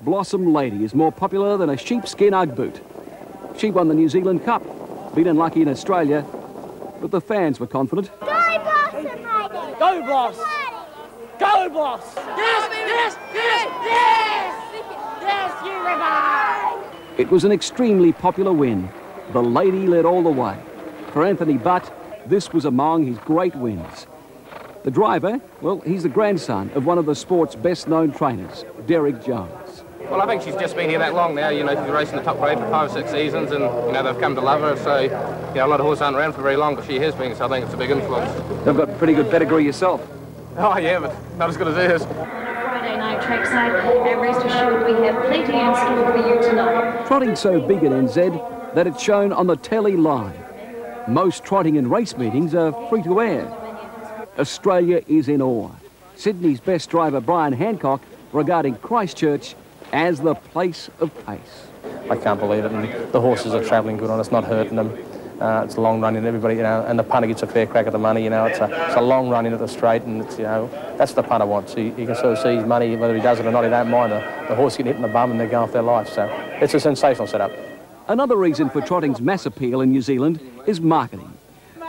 Blossom Lady is more popular than a sheepskin Ugg boot. She won the New Zealand Cup, been unlucky in Australia, but the fans were confident. Go Blossom Lady! Go Bloss! Go Bloss! Yes, yes, yes, yes! Yes, you remain! It was an extremely popular win. The lady led all the way. For Anthony Butt, this was among his great wins. The driver, well, he's the grandson of one of the sport's best-known trainers, Derek Jones. Well, I think she's just been here that long now. You know, she's racing the top grade for 5 or 6 seasons, and, you know, they've come to love her. So, you know, a lot of horses aren't around for very long, but she has been, so I think it's a big influence. You've got pretty good pedigree yourself. Oh, yeah, but not as good as hers. Friday night trackside, and rest assured we have plenty in store for you tonight. Trotting's so big at NZ that it's shown on the telly live. Most trotting and race meetings are free to air. Australia is in awe. Sydney's best driver, Brian Hancock, regarding Christchurch as the place of pace. I can't believe it, and the horses are travelling good on us, not hurting them. It's a long run in, everybody, you know, and the punter gets a fair crack at the money, you know. It's a long run into the straight, and it's, you know, that's the punter wants. He can sort of see his money, whether he does it or not, he don't mind. The horse getting hit in the bum and they're going off their life, so it's a sensational setup. Another reason for trotting's mass appeal in New Zealand is marketing.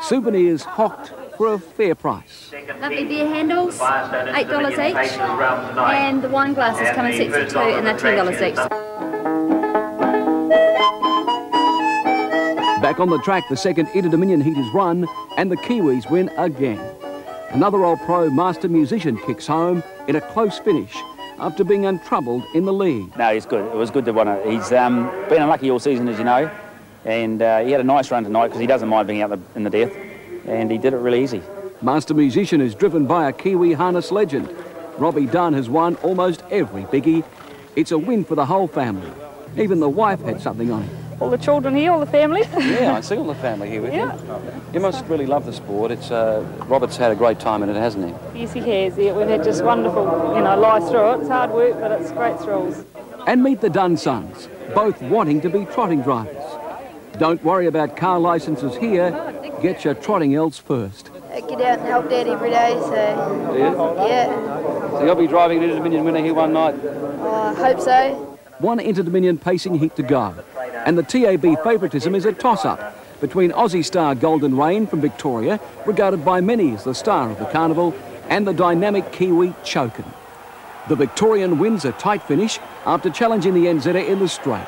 Souvenirs hawked for a fair price. Lovely beer handles, $8 each, and the wine glasses come in sets of 2 and they're $10 each. Back on the track, the second Inter-Dominion heat is run and the Kiwis win again. Another old pro master musician kicks home in a close finish after being untroubled in the lead. No, he's good. It was good to win it. He's been unlucky all season, as you know, and he had a nice run tonight because he doesn't mind being out in the death, and he did it really easy. Master musician is driven by a Kiwi harness legend. Robbie Dunn has won almost every biggie. It's a win for the whole family. Even the wife had something on it. All the children here, all the family. Yeah, I see all the family here with you. You must really love the sport. It's Robert's had a great time in it, hasn't he? Yes, he has. Yeah, we've had just wonderful, you know, life through it. It's hard work, but it's great thrills. And meet the Dunn sons, both wanting to be trotting drivers. Don't worry about car licences here. Get your trotting elves first. I get out and help Dad every day, so... Yeah. So you'll be driving an Inter-Dominion winner here one night? Oh, I hope so. One Inter-Dominion pacing heat to go. And the TAB favouritism is a toss-up between Aussie star Golden Rain from Victoria, regarded by many as the star of the carnival, and the dynamic Kiwi Chokin. The Victorian wins a tight finish after challenging the NZer in the straight.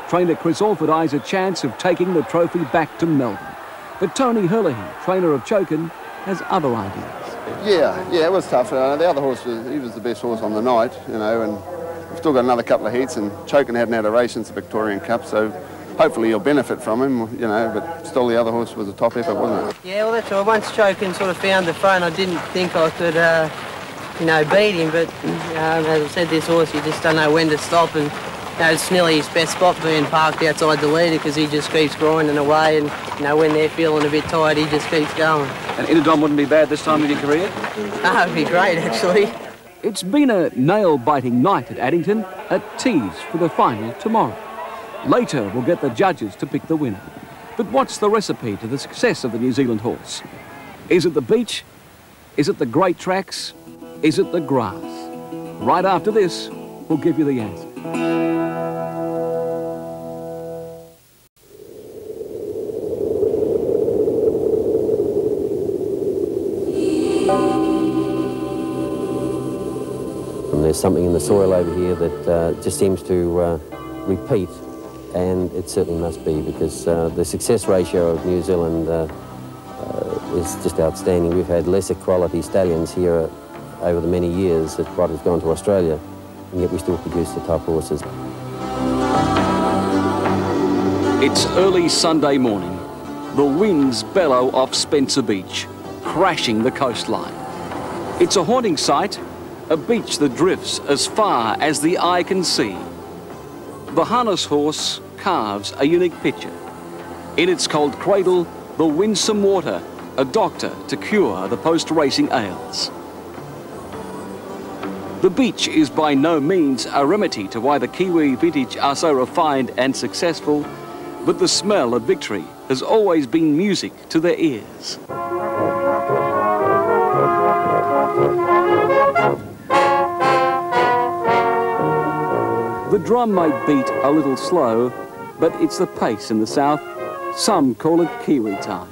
Trainer Chris Alford eyes a chance of taking the trophy back to Melbourne. But Tony Herlihy, trainer of Chokin, has other ideas. Yeah, it was tough. The other horse, he was the best horse on the night, you know, and we've still got another couple of heats, and Chokin hadn't had a race since the Victorian Cup, so hopefully you'll benefit from him, you know, but still the other horse was a top effort, wasn't it? Yeah, well, that's right. Once Chokin sort of found the front, I didn't think I could, you know, beat him, but as I said, this horse, you just don't know when to stop, and you know, it's nearly his best spot being parked outside the leader because he just keeps grinding away, and you know, when they're feeling a bit tired, he just keeps going. And Interdom wouldn't be bad this time of your career? No, it'd be great, actually. It's been a nail-biting night at Addington, a tease for the final tomorrow. Later, we'll get the judges to pick the winner. But what's the recipe to the success of the New Zealand horse? Is it the beach? Is it the great tracks? Is it the grass? Right after this, we'll give you the answer. There's something in the soil over here that just seems to repeat, and it certainly must be, because the success ratio of New Zealand is just outstanding. We've had lesser quality stallions here over the many years that what has gone to Australia, and yet we still produce the top horses. It's early Sunday morning. The winds bellow off Spencer Beach, crashing the coastline. It's a haunting sight, a beach that drifts as far as the eye can see. The harness horse carves a unique picture. In its cold cradle, the winsome water, a doctor to cure the post-racing ails. The beach is by no means a remedy to why the Kiwi vintage are so refined and successful, but the smell of victory has always been music to their ears. The drum may beat a little slow, but it's the pace in the south. Some call it Kiwi time.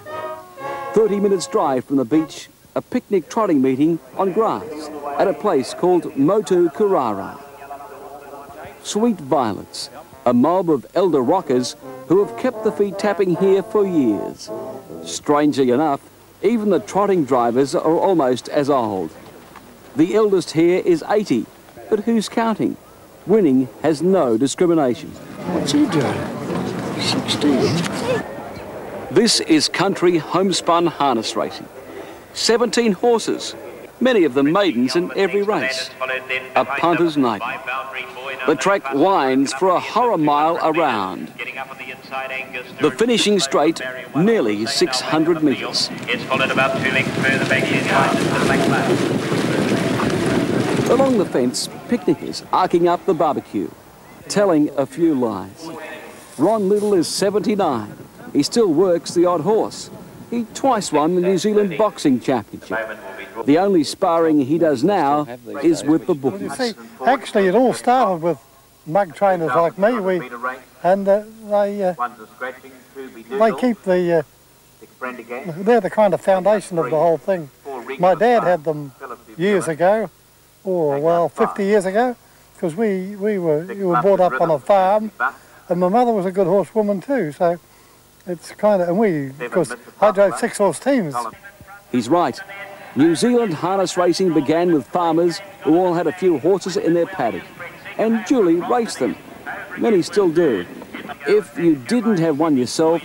30 minutes drive from the beach, a picnic trotting meeting on grass at a place called Motu Karara. Sweet Violets, a mob of elder rockers who have kept the feet tapping here for years. Strangely enough, even the trotting drivers are almost as old. The eldest here is 80, but who's counting? Winning has no discrimination. What's he doing? 16. This is country homespun harness racing. 17 horses, many of them maidens in every race. A punter's night. The track winds for a horror mile around. The finishing straight, nearly 600 metres. It's followed about 2 lengths further back in the back lap. Along the fence, picnickers arcing up the barbecue, telling a few lies. Ron Little is 79. He still works the odd horse. He twice won the New Zealand Boxing Championship. The only sparring he does now is with the bookies. Well, you see, actually it all started with mug trainers like me. They keep the, they're the kind of foundation of the whole thing. My dad had them years ago, or well, 50 years ago, because we were brought up on a farm, and my mother was a good horsewoman too, so it's kind of, and of course, I drove 6-horse teams. He's right. New Zealand harness racing began with farmers who all had a few horses in their paddock and duly raced them. Many still do. If you didn't have one yourself,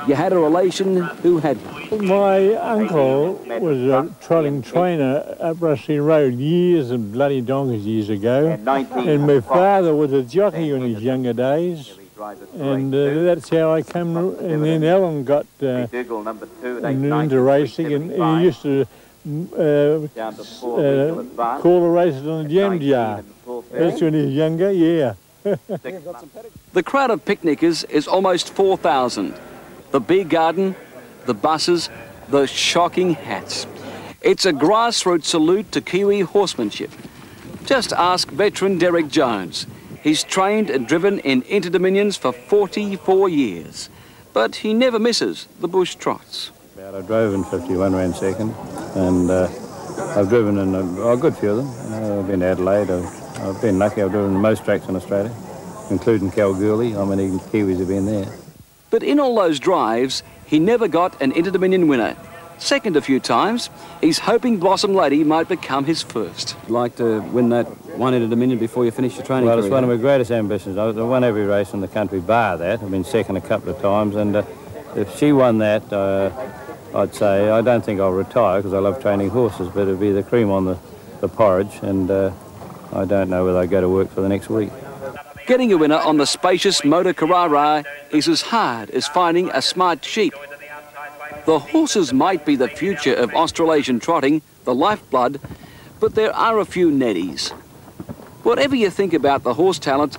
you had a relation who had one. My uncle was a trotting trainer up Rusty Road years and bloody donkeys years ago, and my father was a jockey in his younger days, and that's how I came. And then Alan got into racing, and he used to call the races on the jam jar. That's when he was younger, yeah. The crowd of picnickers is almost 4,000. The beer garden, the buses, the shocking hats. It's a grassroots salute to Kiwi horsemanship. Just ask veteran Derek Jones. He's trained and driven in Interdominions for 44 years, but he never misses the bush trots. I drove in 51, ran second, and I've driven in a good few of them. I've been to Adelaide, I've been lucky, I've driven most tracks in Australia, including Kalgoorlie. I mean, even Kiwis have been there. But in all those drives, he never got an Interdominion winner. Second a few times, he's hoping Blossom Lady might become his first. You'd like to win that one Interdominion before you finish your training Well, career? It's one of my greatest ambitions. I've won every race in the country bar that. I've been second a couple of times, and if she won that, I'd say I don't think I'll retire because I love training horses, but it'd be the cream on the porridge, and I don't know whether I go to work for the next week. Getting a winner on the spacious Motu Karara is as hard as finding a smart sheep. The horses might be the future of Australasian trotting, the lifeblood, but there are a few neddies. Whatever you think about the horse talent,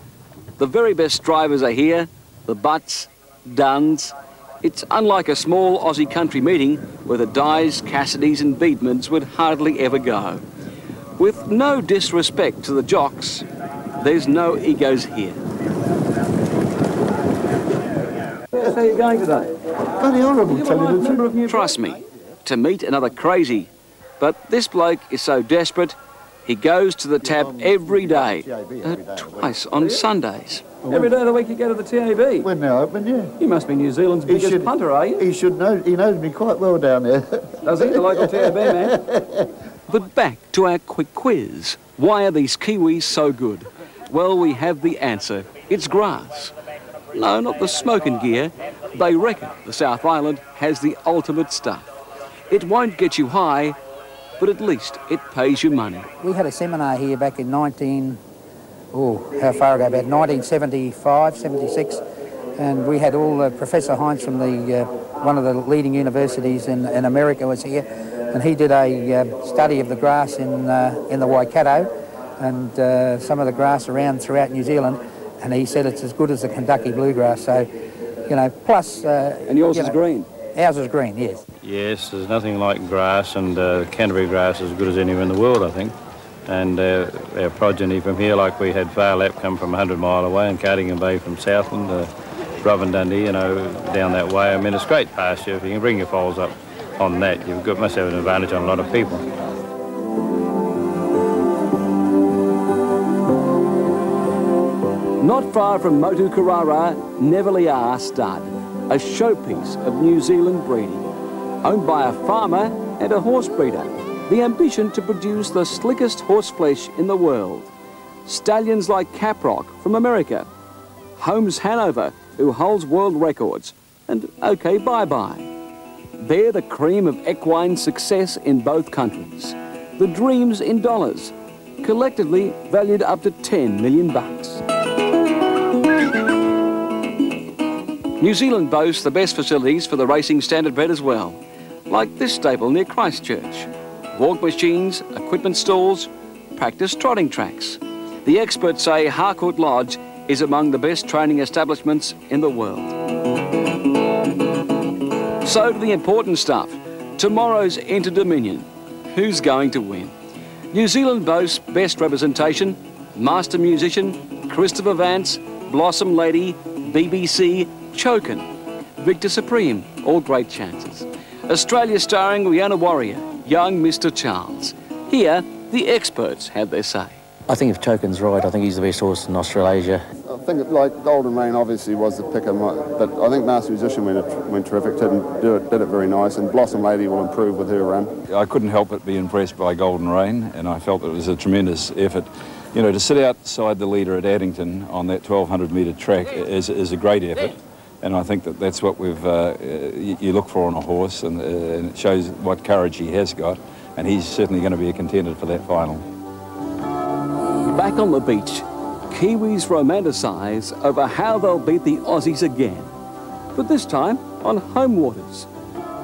the very best drivers are here, the Butts, Duns. It's unlike a small Aussie country meeting where the Dyes, Cassidys and Beedmans would hardly ever go. With no disrespect to the jocks, there's no egos here. How are you going today? Bloody horrible, tell you the truth. Trust me, to meet another crazy. But this bloke is so desperate, he goes to the tap every day, twice on Sundays. Every day of the week you go to the TAB? When they're open, yeah. You must be New Zealand's biggest punter, are you? He should know. He knows me quite well down there. Does he, the local TAB man? But back to our quick quiz. Why are these Kiwis so good? Well, we have the answer. It's grass. No, not the smoking gear. They reckon the South Island has the ultimate stuff. It won't get you high, but at least it pays you money. We had a seminar here back in how far ago? About 1975, 76, and we had all Professor Hines from one of the leading universities in America was here, and he did a study of the grass in the Waikato and some of the grass throughout New Zealand, and he said it's as good as the Kentucky bluegrass. So, you know, plus. And yours is green. Ours is green, yes. Yes, there's nothing like grass, and Canterbury grass is as good as anywhere in the world, I think. and our progeny from here, like we had Far Lap come from 100 mile away and Cardigan Bay from Southland, Robin Dundee, you know, down that way. I mean, it's great pasture. If you can bring your foals up on that, must have an advantage on a lot of people. Not far from Motu Carrara, Neverliar Stud, a showpiece of New Zealand breeding, owned by a farmer and a horse breeder. The ambition to produce the slickest horseflesh in the world. Stallions like Caprock from America, Holmes Hanover, who holds world records, and OK Bye-Bye. They're the cream of equine success in both countries. The dreams in dollars, collectively valued up to 10 million bucks. New Zealand boasts the best facilities for the racing standardbred as well, like this stable near Christchurch. Walk machines, equipment stalls, practice trotting tracks. The experts say Harcourt Lodge is among the best training establishments in the world. So to the important stuff, tomorrow's Inter-Dominion. Who's going to win? New Zealand boasts best representation, master musician, Christopher Vance, Blossom Lady, BBC, Chokin, Victor Supreme, all great chances. Australia starring Rihanna Warrior, young Mr. Charles. Here, the experts have their say. I think if Chokin's right, I think he's the best horse in Australasia. I think like Golden Rain obviously was the pick, but I think Master Musician went terrific, did it very nice, and Blossom Lady will improve with her run. I couldn't help but be impressed by Golden Rain, and I felt it was a tremendous effort. You know, to sit outside the leader at Addington on that 1,200 metre track is a great effort. And I think that's what you look for on a horse, and it shows what courage he has got, and he's certainly going to be a contender for that final. Back on the beach, Kiwis romanticise over how they'll beat the Aussies again, but this time on home waters.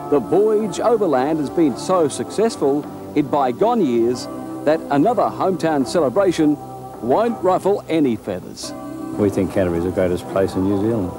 The voyage overland has been so successful in bygone years that another hometown celebration won't ruffle any feathers. We think Canterbury's the greatest place in New Zealand.